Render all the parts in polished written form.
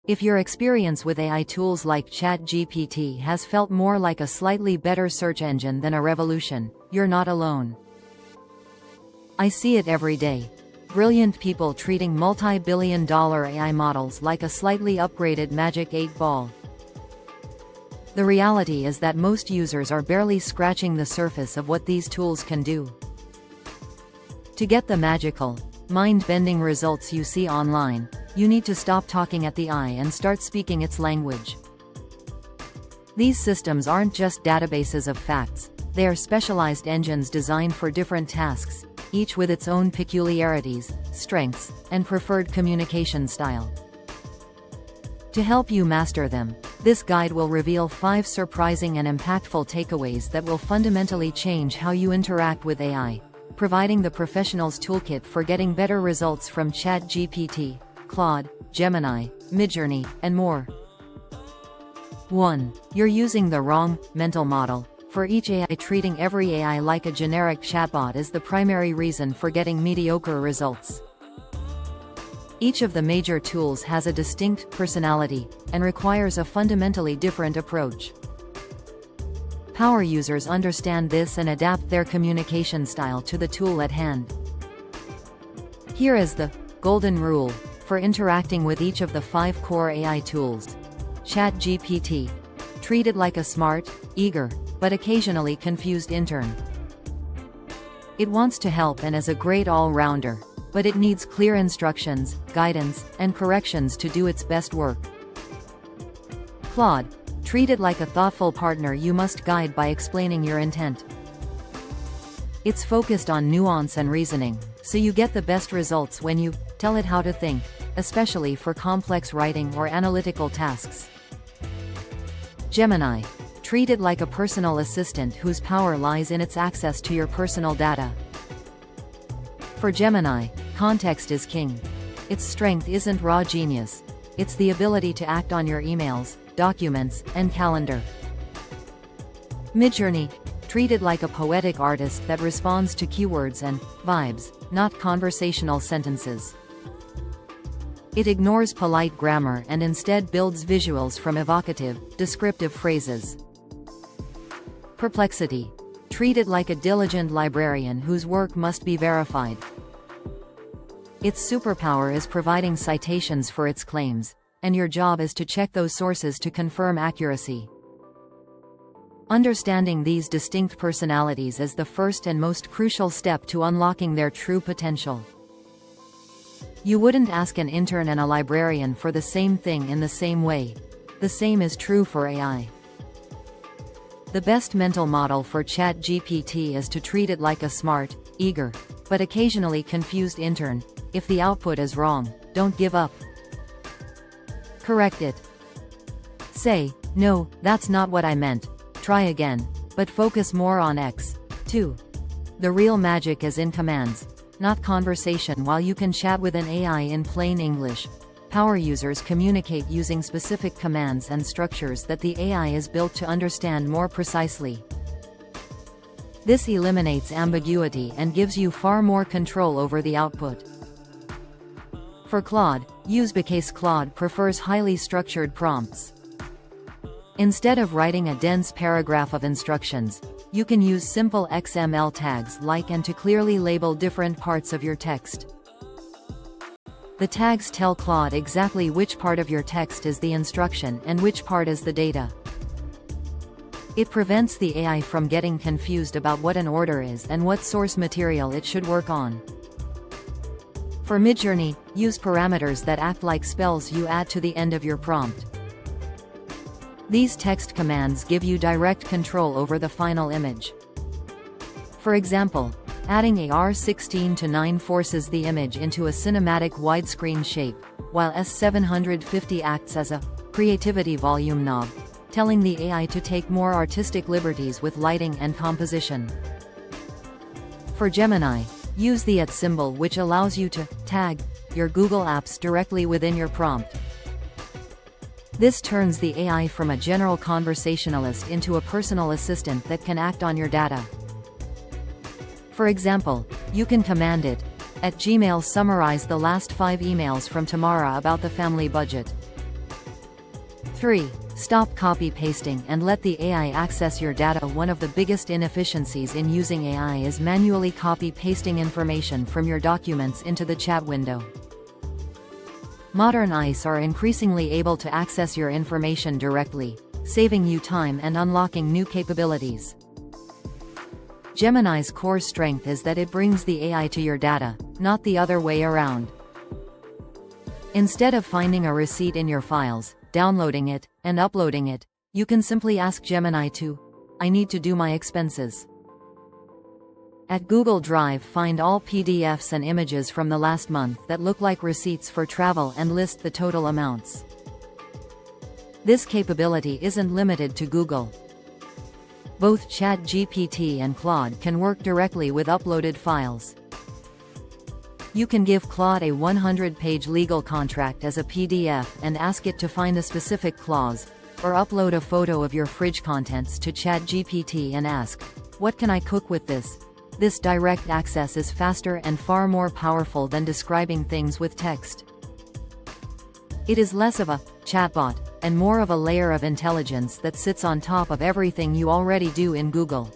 If your experience with AI tools like ChatGPT has felt more like a slightly better search engine than a revolution, you're not alone. I see it every day. Brilliant people treating multi-billion-dollar AI models like a slightly upgraded Magic 8 Ball. The reality is that most users are barely scratching the surface of what these tools can do. To get the magical, mind-bending results you see online, you need to stop talking at the AI and start speaking its language. These systems aren't just databases of facts, they are specialized engines designed for different tasks, each with its own peculiarities, strengths, and preferred communication style. To help you master them, this guide will reveal 5 surprising and impactful takeaways that will fundamentally change how you interact with AI, providing the professional's toolkit for getting better results from ChatGPT, Claude, Gemini, Midjourney, and more. 1. You're using the wrong mental model. For each AI, treating every AI like a generic chatbot is the primary reason for getting mediocre results. Each of the major tools has a distinct personality and requires a fundamentally different approach. Power users understand this and adapt their communication style to the tool at hand. Here is the golden rule for interacting with each of the 5 core AI tools. ChatGPT. Treat it like a smart, eager, but occasionally confused intern. It wants to help and is a great all-rounder, but it needs clear instructions, guidance, and corrections to do its best work. Claude. Treat it like a thoughtful partner you must guide by explaining your intent. It's focused on nuance and reasoning, so you get the best results when you tell it how to think, especially for complex writing or analytical tasks. Gemini. Treat it like a personal assistant whose power lies in its access to your personal data. For Gemini, context is king. Its strength isn't raw genius. It's the ability to act on your emails, documents, and calendar. Midjourney. Treat it like a poetic artist that responds to keywords and vibes, not conversational sentences. It ignores polite grammar and instead builds visuals from evocative, descriptive phrases. Perplexity. Treat it like a diligent librarian whose work must be verified. Its superpower is providing citations for its claims, and your job is to check those sources to confirm accuracy. Understanding these distinct personalities is the first and most crucial step to unlocking their true potential. You wouldn't ask an intern and a librarian for the same thing in the same way. The same is true for AI. The best mental model for ChatGPT is to treat it like a smart, eager, but occasionally confused intern. If the output is wrong, don't give up. Correct it. Say, "No, that's not what I meant. Try again, but focus more on X." 2. The real magic is in commands, not conversation. While you can chat with an AI in plain English, power users communicate using specific commands and structures that the AI is built to understand more precisely. This eliminates ambiguity and gives you far more control over the output. For Claude, use because Claude prefers highly structured prompts. Instead of writing a dense paragraph of instructions, you can use simple XML tags like and to clearly label different parts of your text. The tags tell Claude exactly which part of your text is the instruction and which part is the data. It prevents the AI from getting confused about what an order is and what source material it should work on. For Midjourney, use parameters that act like spells you add to the end of your prompt. These text commands give you direct control over the final image. For example, adding a R16:9 forces the image into a cinematic widescreen shape, while S750 acts as a creativity volume knob, telling the AI to take more artistic liberties with lighting and composition. For Gemini, use the @ symbol, which allows you to tag your Google Apps directly within your prompt. This turns the AI from a general conversationalist into a personal assistant that can act on your data. For example, you can command it, "At Gmail, summarize the last 5 emails from Tamara about the family budget." 3. Stop copy-pasting and let the AI access your data. One of the biggest inefficiencies in using AI is manually copy-pasting information from your documents into the chat window. Modern AIs are increasingly able to access your information directly, saving you time and unlocking new capabilities. Gemini's core strength is that it brings the AI to your data, not the other way around. Instead of finding a receipt in your files, downloading it, and uploading it, you can simply ask Gemini to, "I need to do my expenses." At Google Drive, find all PDFs and images from the last month that look like receipts for travel and list the total amounts. This capability isn't limited to Google. Both ChatGPT and Claude can work directly with uploaded files. You can give Claude a 100-page legal contract as a PDF and ask it to find a specific clause, or upload a photo of your fridge contents to ChatGPT and ask, "What can I cook with this?" This direct access is faster and far more powerful than describing things with text. It is less of a chatbot and more of a layer of intelligence that sits on top of everything you already do in Google.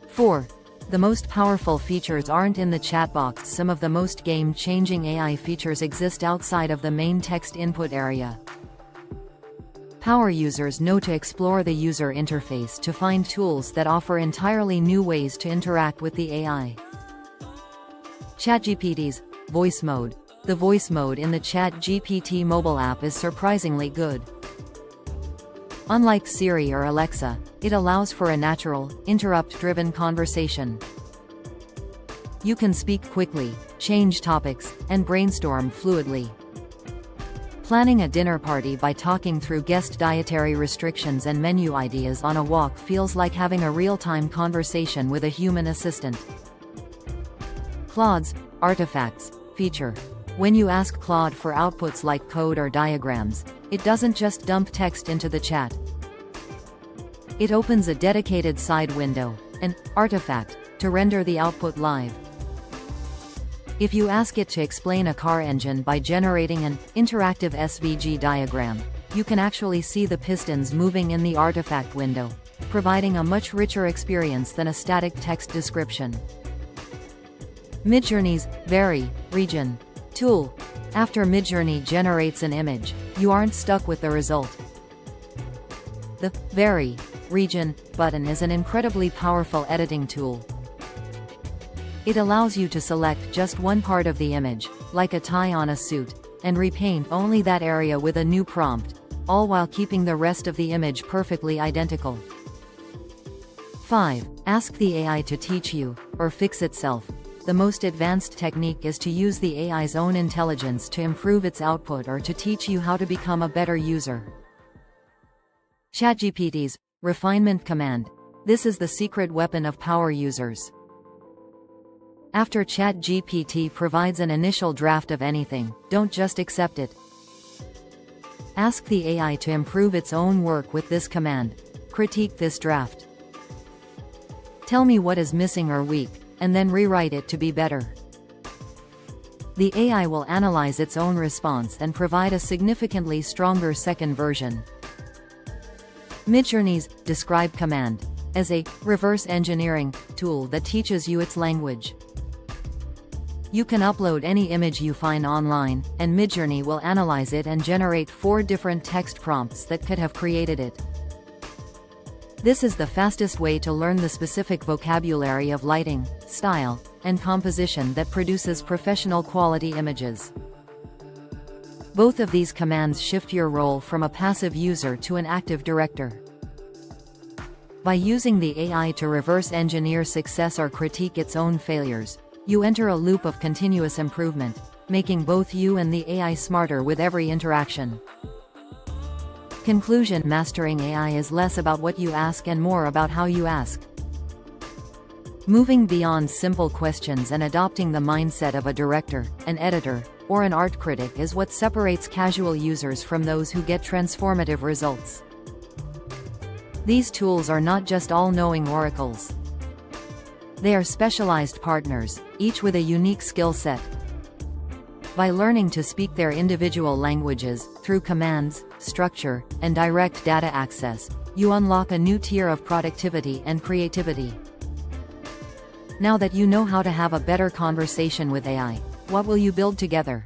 4. The most powerful features aren't in the chat box. Some of the most game-changing AI features exist outside of the main text input area. Power users know to explore the user interface to find tools that offer entirely new ways to interact with the AI. ChatGPT's voice mode. The voice mode in the ChatGPT mobile app is surprisingly good. Unlike Siri or Alexa, it allows for a natural, interrupt-driven conversation. You can speak quickly, change topics, and brainstorm fluidly. Planning a dinner party by talking through guest dietary restrictions and menu ideas on a walk feels like having a real-time conversation with a human assistant. Claude's Artifacts feature. When you ask Claude for outputs like code or diagrams, it doesn't just dump text into the chat. It opens a dedicated side window, an artifact, to render the output live. If you ask it to explain a car engine by generating an interactive SVG diagram, you can actually see the pistons moving in the artifact window, providing a much richer experience than a static text description. Midjourney's Vary region tool. After Midjourney generates an image, you aren't stuck with the result. The Vary region button is an incredibly powerful editing tool. It allows you to select just one part of the image, like a tie on a suit, and repaint only that area with a new prompt, all while keeping the rest of the image perfectly identical. 5. Ask the AI to teach you, or fix itself. The most advanced technique is to use the AI's own intelligence to improve its output or to teach you how to become a better user. ChatGPT's refinement command. This is the secret weapon of power users. After ChatGPT provides an initial draft of anything, don't just accept it. Ask the AI to improve its own work with this command. Critique this draft. Tell me what is missing or weak, and then rewrite it to be better. The AI will analyze its own response and provide a significantly stronger second version. Midjourney's describe command as a reverse engineering tool that teaches you its language. You can upload any image you find online, and Midjourney will analyze it and generate 4 different text prompts that could have created it. This is the fastest way to learn the specific vocabulary of lighting, style, and composition that produces professional quality images. Both of these commands shift your role from a passive user to an active director. By using the AI to reverse engineer success or critique its own failures, you enter a loop of continuous improvement, making both you and the AI smarter with every interaction. Conclusion: mastering AI is less about what you ask and more about how you ask. Moving beyond simple questions and adopting the mindset of a director, an editor, or an art critic is what separates casual users from those who get transformative results. These tools are not just all-knowing oracles. They are specialized partners, each with a unique skill set. By learning to speak their individual languages, Through commands, structure, and direct data access, you unlock a new tier of productivity and creativity. Now that you know how to have a better conversation with AI, what will you build together?